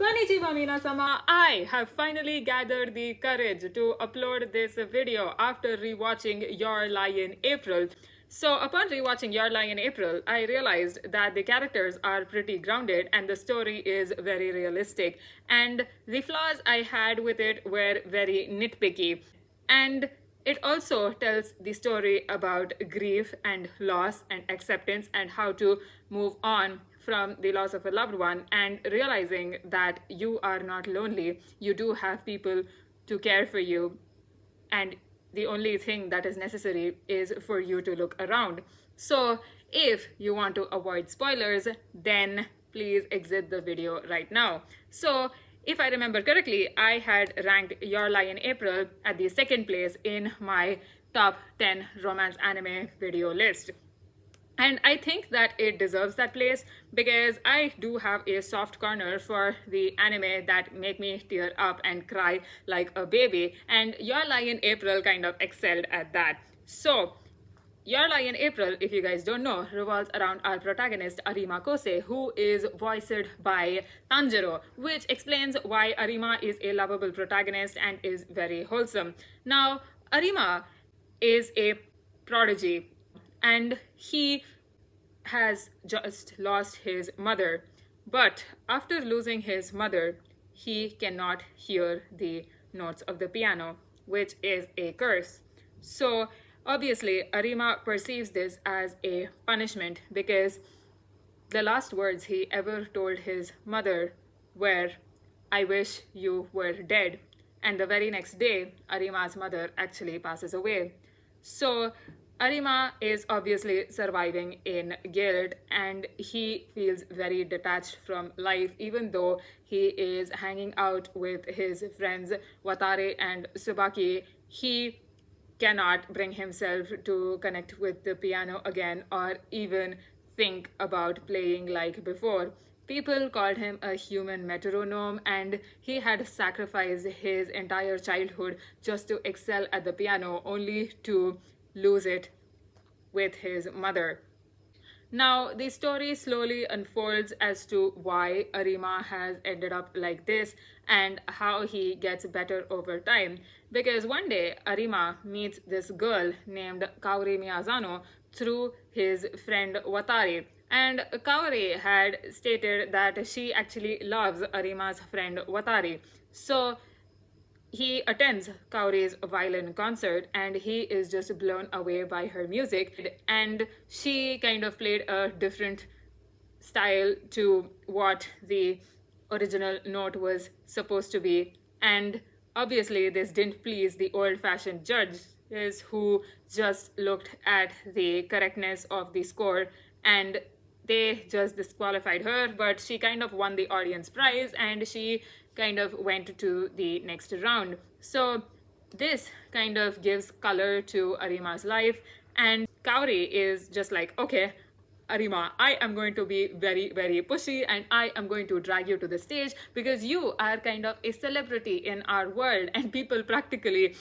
Konnichiwa minasama! I have finally gathered the courage to upload this video after rewatching Your Lie in April. So upon rewatching Your Lie in April, I realized that the characters are pretty grounded and the story is very realistic. And the flaws I had with it were very nitpicky. And it also tells the story about grief and loss and acceptance and how to move on from the loss of a loved one and realizing that you are not lonely. You do have people to care for you, and the only thing that is necessary is for you to look around. So, if you want to avoid spoilers, then please exit the video right now. So, if I remember correctly, I had ranked Your Lie in April at the second place in my top 10 romance anime video list. And I think that it deserves that place because I do have a soft corner for the anime that make me tear up and cry like a baby. And Your Lie in April kind of excelled at that. So, Your Lie in April, if you guys don't know, revolves around our protagonist Arima Kose, who is voiced by Tanjiro, which explains why Arima is a lovable protagonist and is very wholesome. Now, Arima is a prodigy and he has just lost his mother. But after losing his mother, he cannot hear the notes of the piano, which is a curse. So obviously, Arima perceives this as a punishment because the last words he ever told his mother were, "I wish you were dead." And the very next day, Arima's mother actually passes away. So Arima is obviously surviving in guilt and he feels very detached from life, even though he is hanging out with his friends Watare and Tsubaki. He cannot bring himself to connect with the piano again or even think about playing like before. People called him a human metronome and he had sacrificed his entire childhood just to excel at the piano, only to lose it with his mother. Now, the story slowly unfolds as to why Arima has ended up like this and how he gets better over time. Because one day, Arima meets this girl named Kaori Miyazano through his friend Watari. And Kaori had stated that she actually loves Arima's friend Watari. So he attends Kaori's violin concert and he is just blown away by her music. And she kind of played a different style to what the original note was supposed to be. And obviously, this didn't please the old fashioned judges who just looked at the correctness of the score and they just disqualified her, but she kind of won the audience prize and she kind of went to the next round. So this kind of gives color to Arima's life, and Kaori is just like, okay, Arima, I am going to be very, very pushy and I am going to drag you to the stage because you are kind of a celebrity in our world and people practically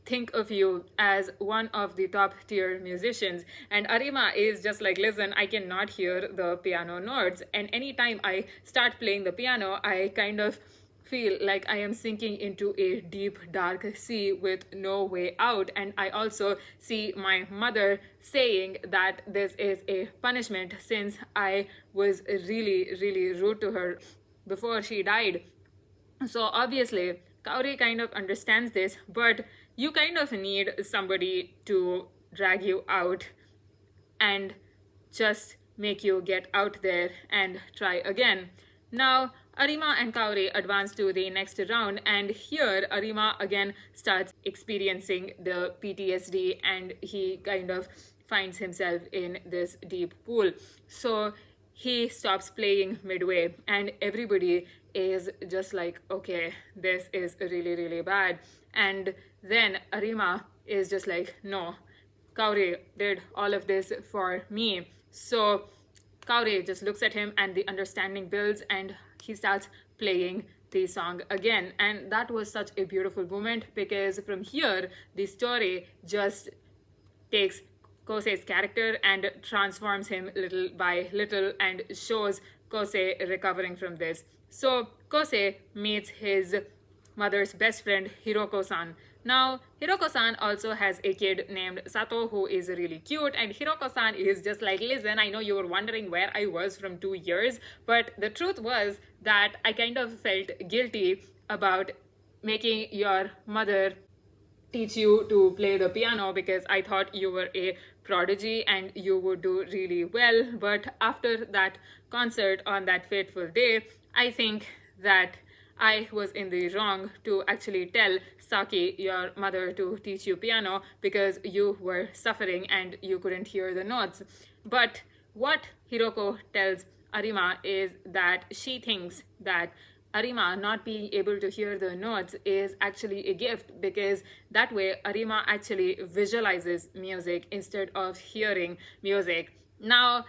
think of you as one of the top tier musicians. And Arima is just like, listen, I cannot hear the piano notes. And anytime I start playing the piano, I kind of feel like I am sinking into a deep, dark sea with no way out. And I also see my mother saying that this is a punishment since I was really, really rude to her before she died. So obviously, Kaori kind of understands this, but you kind of need somebody to drag you out and just make you get out there and try again. Now, Arima and Kaori advance to the next round, and here Arima again starts experiencing the PTSD and he kind of finds himself in this deep pool. So he stops playing midway, and everybody is just like, okay, this is really, really bad. And then Arima is just like, no, Kaori did all of this for me. So Kaori just looks at him and the understanding builds and he starts playing the song again. And that was such a beautiful moment because from here, the story just takes Kose's character and transforms him little by little and shows Kose recovering from this. So Kosei meets his mother's best friend Hiroko-san. Now, Hiroko-san also has a kid named Sato who is really cute, and Hiroko-san is just like, listen, I know you were wondering where I was from 2 years, but the truth was that I kind of felt guilty about making your mother teach you to play the piano because I thought you were a prodigy and you would do really well. But after that concert on that fateful day, I think that I was in the wrong to actually tell Saki, your mother, to teach you piano because you were suffering and you couldn't hear the notes. But what Hiroko tells Arima is that she thinks that Arima not being able to hear the notes is actually a gift because that way Arima actually visualizes music instead of hearing music. Now,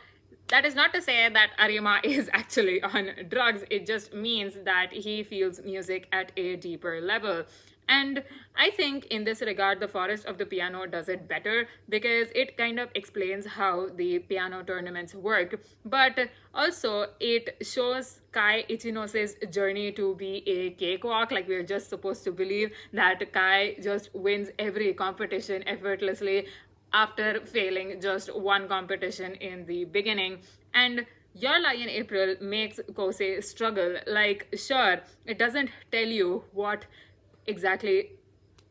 that is not to say that Arima is actually on drugs, it just means that he feels music at a deeper level. And I think in this regard, The Forest of the Piano does it better because it kind of explains how the piano tournaments work. But also, it shows Kai Ichinose's journey to be a cakewalk. Like, we're just supposed to believe that Kai just wins every competition effortlessly after failing just one competition in the beginning. And Your Lie in April makes Kosei struggle. Like, sure, it doesn't tell you what exactly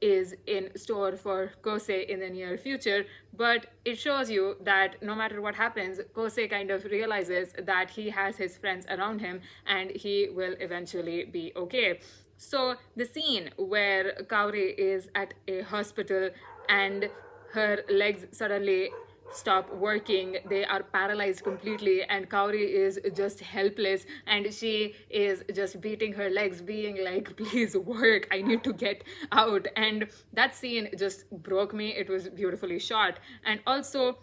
is in store for Kosei in the near future, but it shows you that no matter what happens, Kosei kind of realizes that he has his friends around him and he will eventually be okay. So the scene where Kaori is at a hospital and her legs suddenly stop working, they are paralyzed completely, and Kaori is just helpless and she is just beating her legs, being like, please work, I need to get out. And that scene just broke me. It was beautifully shot, and also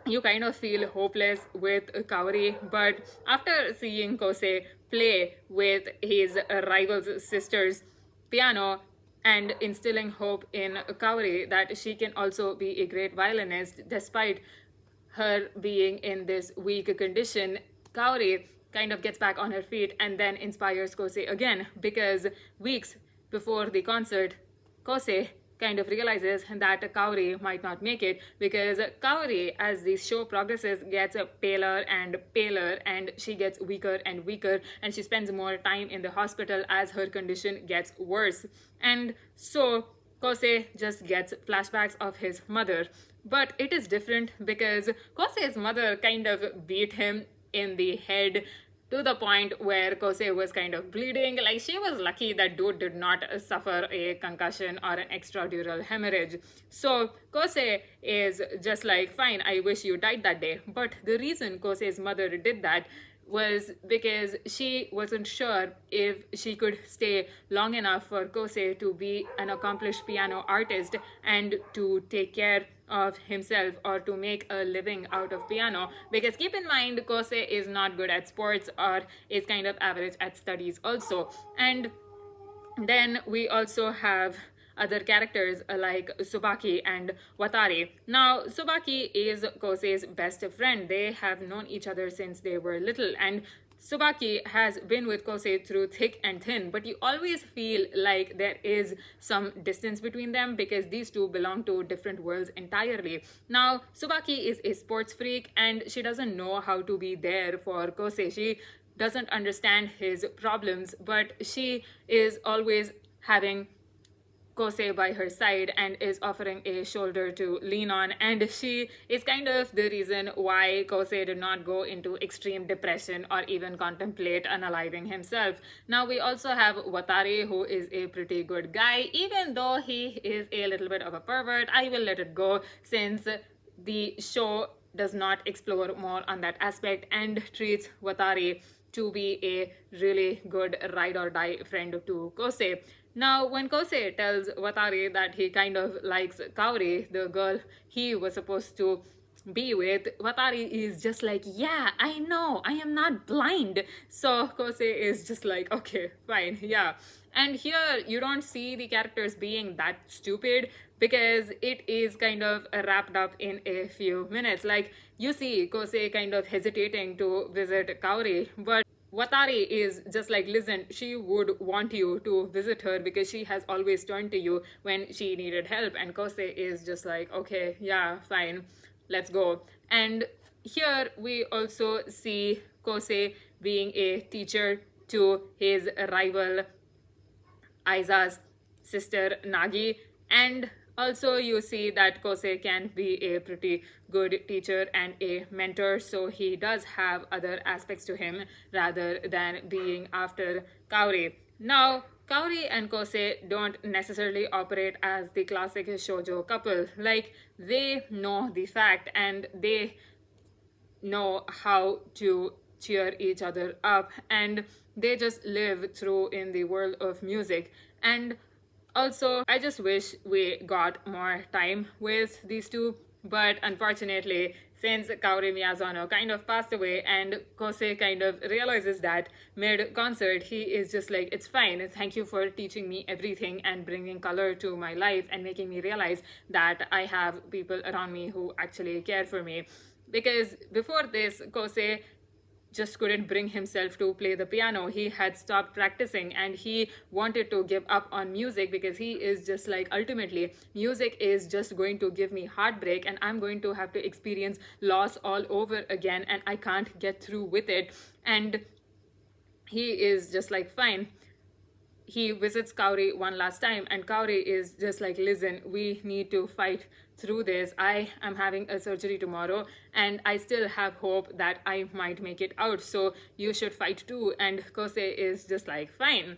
you kind of feel hopeless with Kaori, but after seeing Kosei play with his rival's sister's piano and instilling hope in Kaori that she can also be a great violinist despite her being in this weak condition, Kaori kind of gets back on her feet and then inspires Kosei again because weeks before the concert, Kosei kind of realizes that Kaori might not make it because Kaori, as the show progresses, gets paler and paler and she gets weaker and weaker and she spends more time in the hospital as her condition gets worse. And so Kosei just gets flashbacks of his mother. But it is different because Kosei's mother kind of beat him in the head to the point where Kosei was kind of bleeding. Like, she was lucky that dude did not suffer a concussion or an extradural hemorrhage. So Kosei is just like, fine, I wish you died that day. But the reason Kosei's mother did that was because she wasn't sure if she could stay long enough for Kosei to be an accomplished piano artist and to take care of himself or to make a living out of piano. Because keep in mind, Kosei is not good at sports or is kind of average at studies also. And then we also have other characters like Tsubaki and Watari. Now, Tsubaki is Kosei's best friend. They have known each other since they were little, and Tsubaki has been with Kosei through thick and thin, but you always feel like there is some distance between them because these two belong to different worlds entirely. Now, Tsubaki is a sports freak and she doesn't know how to be there for Kosei. She doesn't understand his problems, but she is always having Kosei by her side and is offering a shoulder to lean on, and she is kind of the reason why Kosei did not go into extreme depression or even contemplate unaliving himself. Now we also have Watari, who is a pretty good guy, even though he is a little bit of a pervert. I will let it go since the show does not explore more on that aspect and treats Watari to be a really good ride or die friend to Kosei. Now, when Kosei tells Watari that he kind of likes Kaori, the girl he was supposed to be with, Watari is just like, yeah, I know, I am not blind. So Kosei is just like, okay, fine, yeah. And here you don't see the characters being that stupid because it is kind of wrapped up in a few minutes. Like, you see Kosei kind of hesitating to visit Kaori, but Watari is just like, listen, she would want you to visit her because she has always turned to you when she needed help. And Kosei is just like, okay, yeah, fine, let's go. And here we also see Kosei being a teacher to his rival Aiza's sister Nagi, and also you see that Kosei can be a pretty good teacher and a mentor, so he does have other aspects to him rather than being after Kaori. Now, Kaori and Kosei don't necessarily operate as the classic shoujo couple. Like, they know the fact and they know how to cheer each other up, and they just live through in the world of music. And also, I just wish we got more time with these two, but unfortunately, since Kaori Miyazono kind of passed away and Kosei kind of realizes that mid-concert, he is just like, it's fine, thank you for teaching me everything and bringing color to my life and making me realize that I have people around me who actually care for me. Because before this, Kosei just couldn't bring himself to play the piano. He had stopped practicing and he wanted to give up on music because he is just like, ultimately, music is just going to give me heartbreak and I'm going to have to experience loss all over again and I can't get through with it. And he is just like, fine. He visits Kaori one last time and Kaori is just like, listen, we need to fight through this. I am having a surgery tomorrow and I still have hope that I might make it out, so you should fight too. And Kosei is just like, fine,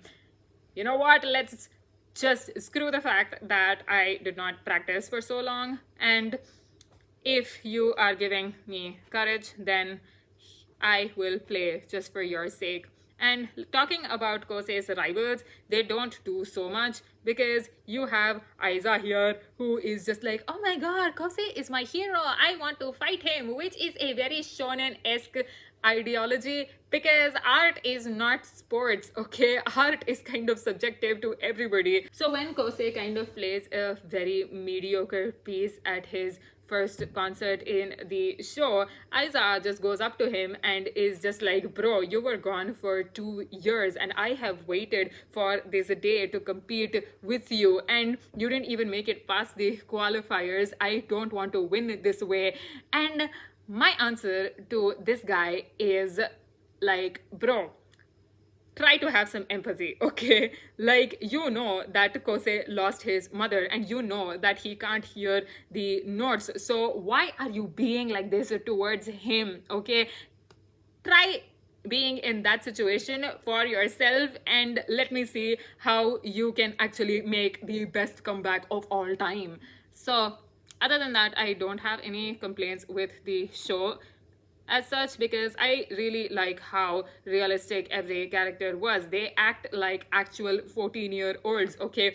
you know what, let's just screw the fact that I did not practice for so long, and if you are giving me courage, then I will play just for your sake. And talking about Kosei's rivals, they don't do so much because you have Aiza here who is just like, oh my god, Kosei is my hero, I want to fight him, which is a very shonen-esque ideology because art is not sports, okay? Art is kind of subjective to everybody. So when Kosei kind of plays a very mediocre piece at his first concert in the show, Aiza just goes up to him and is just like, bro, you were gone for 2 years and I have waited for this day to compete with you and you didn't even make it past the qualifiers. I don't want to win this way. And my answer to this guy is like, bro, try to have some empathy, okay? Like, you know that Kosei lost his mother and you know that he can't hear the notes. So why are you being like this towards him, okay? Try being in that situation for yourself and let me see how you can actually make the best comeback of all time. So other than that, I don't have any complaints with the show as such because I really like how realistic every character was. They act like actual 14-year-olds, okay?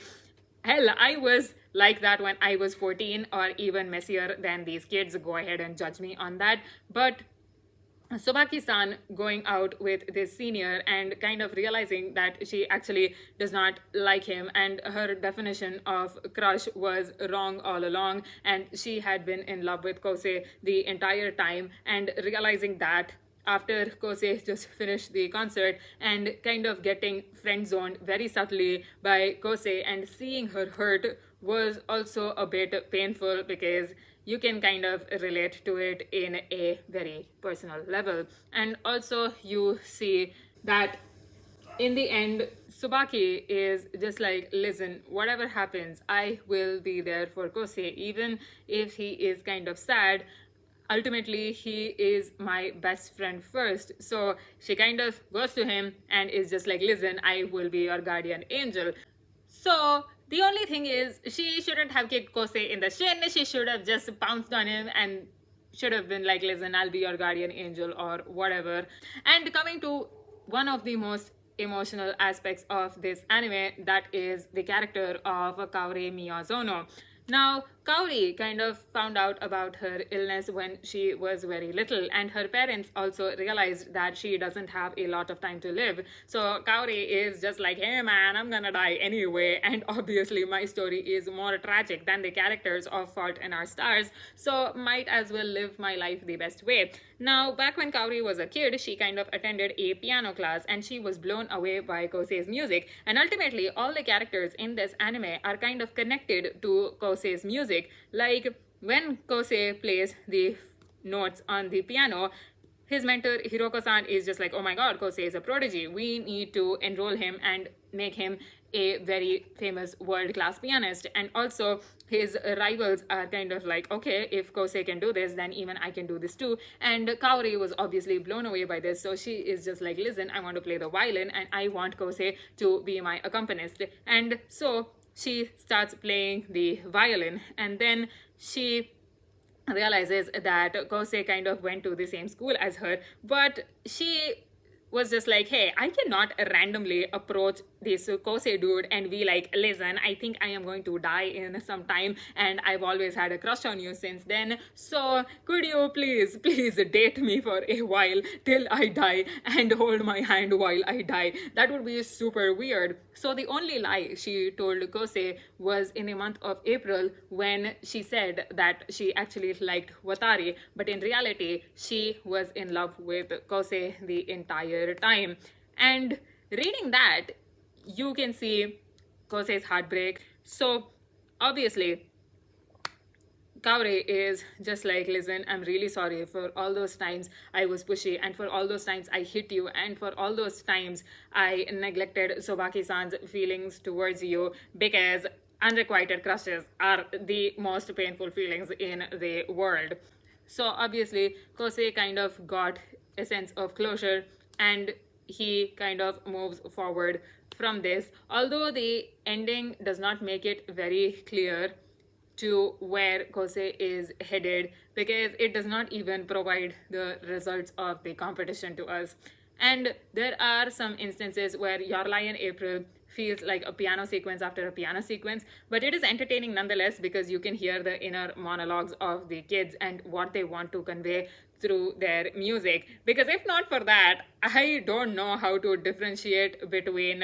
Hell, I was like that when I was 14 or even messier than these kids. Go ahead and judge me on that. But Sobaki-san going out with this senior and kind of realizing that she actually does not like him and her definition of crush was wrong all along and she had been in love with Kosei the entire time, and realizing that after Kosei just finished the concert and kind of getting friend-zoned very subtly by Kosei and seeing her hurt was also a bit painful because you can kind of relate to it in a very personal level. And also you see that in the end, Tsubaki is just like, listen, whatever happens, I will be there for Kosei, even if he is kind of sad. Ultimately, he is my best friend first. So she kind of goes to him and is just like, listen, I will be your guardian angel. So the only thing is, she shouldn't have kicked Kosei in the shin. She should have just pounced on him and should have been like, listen, I'll be your guardian angel or whatever. And coming to one of the most emotional aspects of this anime, that is the character of Kaori Miyazono. Now, Kaori kind of found out about her illness when she was very little, and her parents also realized that she doesn't have a lot of time to live. So Kaori is just like, hey man, I'm gonna die anyway, and obviously my story is more tragic than the characters of Fault in Our Stars, so might as well live my life the best way. Now, back when Kaori was a kid, she kind of attended a piano class and she was blown away by Kosei's music. And ultimately, all the characters in this anime are kind of connected to Kosei's music. Like when Kosei plays the notes on the piano, his mentor Hiroko-san is just like, oh my god, Kosei is a prodigy. We need to enroll him and make him a very famous world-class pianist. And also his rivals are kind of like, okay, if Kosei can do this, then even I can do this too. And Kaori was obviously blown away by this, so she is just like, listen, I want to play the violin and I want Kosei to be my accompanist. And so she starts playing the violin, and then she realizes that Kosei kind of went to the same school as her, but she was just like, hey, I cannot randomly approach this Kosei dude and be like, listen, I think I am going to die in some time and I've always had a crush on you since then. So could you please date me for a while till I die and hold my hand while I die? That would be super weird. So the only lie she told Kosei was in the month of April when she said that she actually liked Watari, but in reality, she was in love with Kosei the entire time. And reading that, you can see Kosei's heartbreak. So obviously, Kaori is just like, listen, I'm really sorry for all those times I was pushy, and for all those times I hit you, and for all those times I neglected Sobaki-san's feelings towards you, because unrequited crushes are the most painful feelings in the world. So obviously, Kosei kind of got a sense of closure and he kind of moves forward from this. Although the ending does not make it very clear to where Kosei is headed, because it does not even provide the results of the competition to us. And there are some instances where Your Lie in April feels like a piano sequence after a piano sequence, but it is entertaining nonetheless because you can hear the inner monologues of the kids and what they want to convey through their music. Because if not for that, I don't know how to differentiate between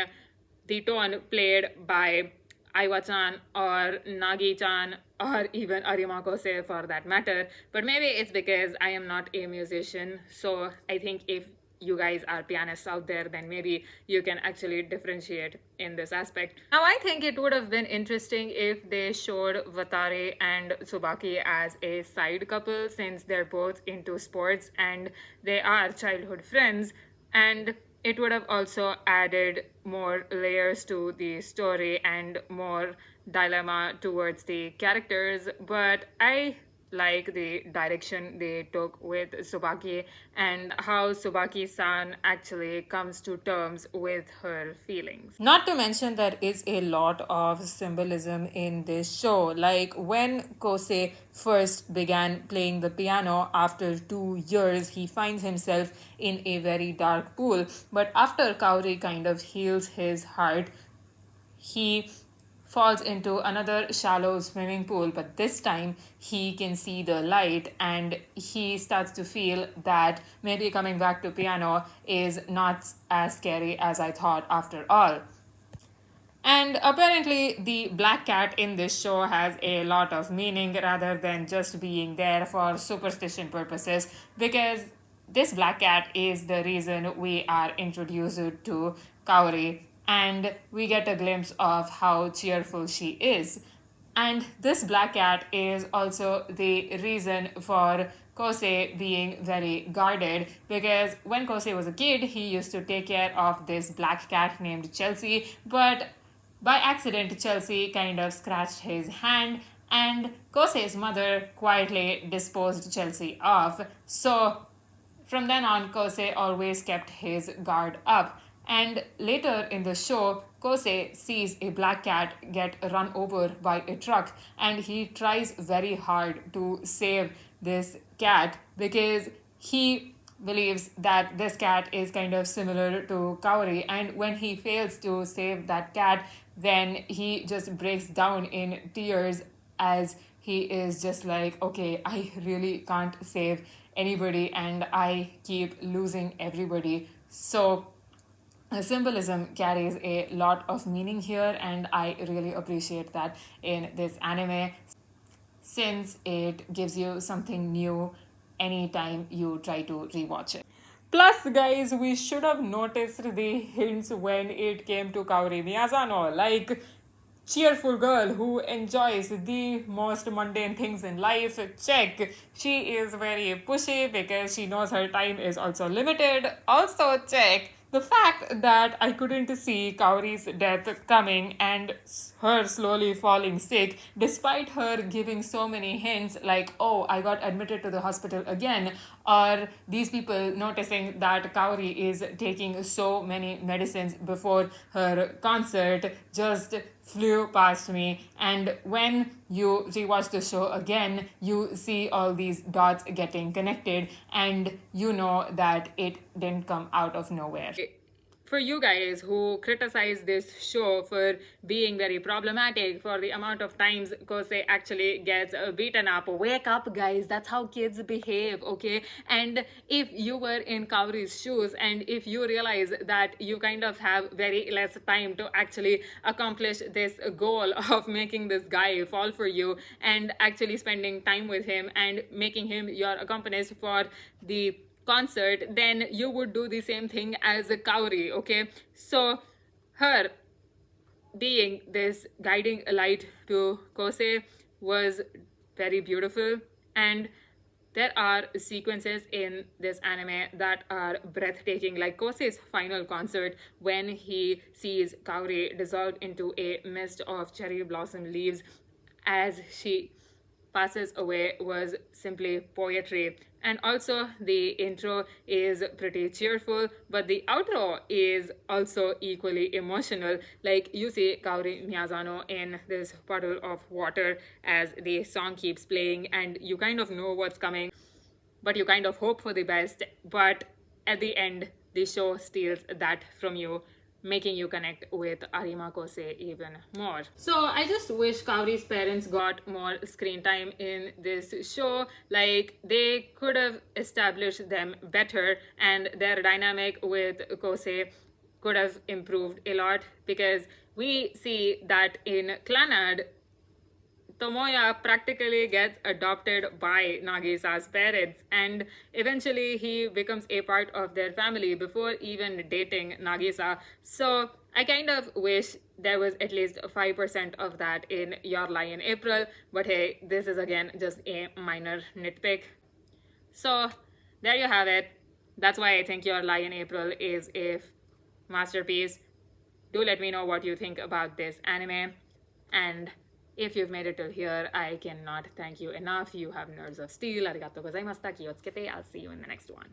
the tone played by Aiwa-chan or Nagi-chan or even Arima Kosei for that matter. But maybe it's because I am not a musician, so I think if you guys are pianists out there, then maybe you can actually differentiate in this aspect. Now, I think it would have been interesting if they showed Watari and Tsubaki as a side couple, since they're both into sports and they are childhood friends, and it would have also added more layers to the story and more dilemma towards the characters. But I like the direction they took with Tsubaki and how Tsubaki-san actually comes to terms with her feelings. Not to mention, there is a lot of symbolism in this show. Like when Kosei first began playing the piano after 2 years, he finds himself in a very dark pool. But after Kaori kind of heals his heart, he falls into another shallow swimming pool, but this time he can see the light and he starts to feel that maybe coming back to piano is not as scary as I thought after all. And apparently, the black cat in this show has a lot of meaning rather than just being there for superstition purposes, because this black cat is the reason we are introduced to Kaori, and we get a glimpse of how cheerful she is. And this black cat is also the reason for Kosei being very guarded, because when Kosei was a kid, he used to take care of this black cat named Chelsea, but by accident, Chelsea kind of scratched his hand, and Kosei's mother quietly disposed Chelsea off. So from then on, Kosei always kept his guard up. And later in the show, Kosei sees a black cat get run over by a truck, and he tries very hard to save this cat because he believes that this cat is kind of similar to Kaori, and when he fails to save that cat, then he just breaks down in tears as he is just like, okay, I really can't save anybody and I keep losing everybody. So symbolism carries a lot of meaning here, and I really appreciate that in this anime, since it gives you something new anytime you try to rewatch it. Plus, guys, we should have noticed the hints when it came to Kaori Miyazano, like cheerful girl who enjoys the most mundane things in life. Check. She is very pushy because she knows her time is also limited. Also, check. The fact that I couldn't see Kaori's death coming and her slowly falling sick, despite her giving so many hints like, oh, I got admitted to the hospital again, or these people noticing that Kaori is taking so many medicines before her concert, just flew past me. And when you rewatch the show again, you see all these dots getting connected, and you know that it didn't come out of nowhere. For you guys who criticize this show for being very problematic, for the amount of times Kosei actually gets beaten up, wake up, guys. That's how kids behave, okay? And if you were in Kaori's shoes and if you realize that you kind of have very less time to actually accomplish this goal of making this guy fall for you and actually spending time with him and making him your accompanist for the concert, then you would do the same thing as a Kaori, okay? So her being this guiding light to Kosei was very beautiful, and there are sequences in this anime that are breathtaking, like Kosei's final concert when he sees Kaori dissolved into a mist of cherry blossom leaves as she passes away was simply poetry. And also, the intro is pretty cheerful, but the outro is also equally emotional. Like, you see Kaori Miyazano in this puddle of water as the song keeps playing, and you kind of know what's coming, but you kind of hope for the best. But at the end, the show steals that from you, making you connect with Arima Kosei even more. So I just wish Kaori's parents got more screen time in this show. Like, they could have established them better, and their dynamic with Kosei could have improved a lot, because we see that in Clannad, Tomoya practically gets adopted by Nagisa's parents, and eventually he becomes a part of their family before even dating Nagisa. So I kind of wish there was at least 5% of that in Your Lie in April, but hey, this is again just a minor nitpick. So there you have it. That's why I think Your Lie in April is a masterpiece. Do let me know what you think about this anime, and if you've made it till here, I cannot thank you enough. You have nerves of steel. Arigatou gozaimashita. Quiotsukete. I'll see you in the next one.